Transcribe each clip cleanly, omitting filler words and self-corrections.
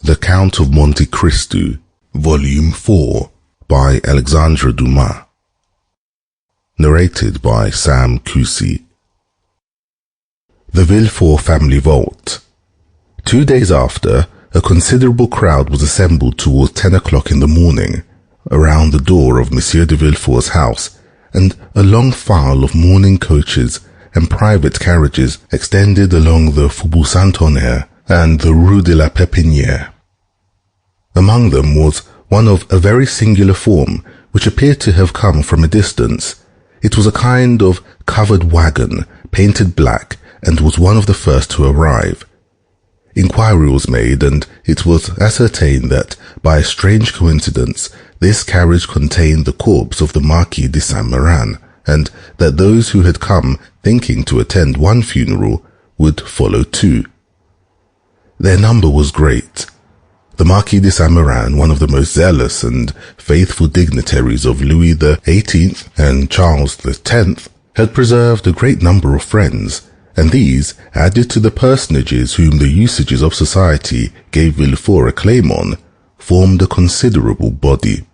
The Count of Monte Cristo, Volume 4, by Alexandre Dumas. Narrated by Sam Kusi. The Villefort family vault. 2 days after, a considerable crowd was assembled towards 10 o'clock in the morning, around the door of Monsieur de Villefort's house, and a long file of mourning coaches and private carriages extended along the Faubourg Saint-Honoré and the Rue de la Pépinière. Among them was one of a very singular form, which appeared to have come from a distance. It was a kind of covered wagon, painted black, and was one of the first to arrive. Inquiry was made, and it was ascertained that, by a strange coincidence, this carriage contained the corpse of the Marquis de Saint-Méran, and that those who had come thinking to attend one funeral would follow two. Their number was great. The Marquis de Saint-Méran, one of the most zealous and faithful dignitaries of Louis XVIII and Charles X, had preserved a great number of friends, and these, added to the personages whom the usages of society gave Villefort a claim on, formed a considerable body.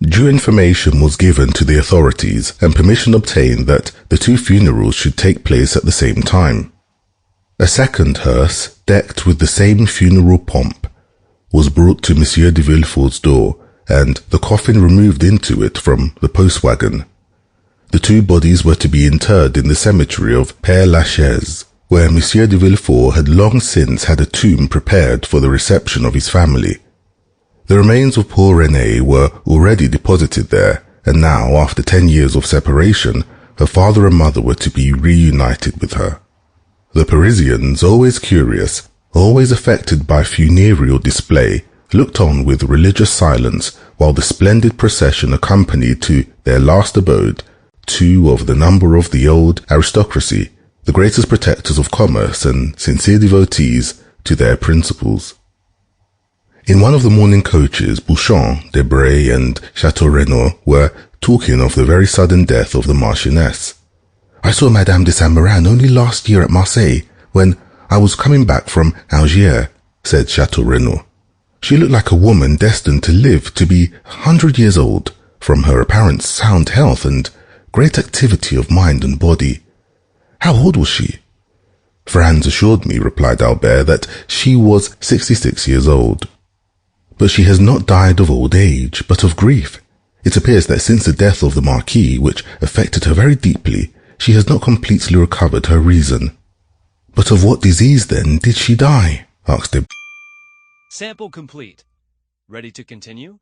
Due information was given to the authorities and permission obtained that the two funerals should take place at the same time. A second hearse, decked with the same funeral pomp, was brought to Monsieur de Villefort's door, and the coffin removed into it from the post-wagon. The two bodies were to be interred in the cemetery of Père Lachaise, where Monsieur de Villefort had long since had a tomb prepared for the reception of his family. The remains of poor Renée were already deposited there, and now, after 10 years of separation, her father and mother were to be reunited with her. The Parisians, always curious, always affected by funereal display, looked on with religious silence while the splendid procession accompanied to their last abode two of the number of the old aristocracy, the greatest protectors of commerce and sincere devotees to their principles. In one of the mourning coaches, Bouchon, Debray, and Chateau Renaud were talking of the very sudden death of the Marchioness. "I saw Madame de Saint-Méran only last year at Marseille, when I was coming back from Algiers," said Chateau Renaud. "She looked like a woman destined to live to be 100 years old, from her apparent sound health and great activity of mind and body." "How old was she?" "Franz assured me," replied Albert, "that she was 66 years old. But she has not died of old age, but of grief. It appears that since the death of the Marquis, which affected her very deeply, she has not completely recovered her reason." "But of what disease, then, did she die?" asked Deb. Sample complete. Ready to continue?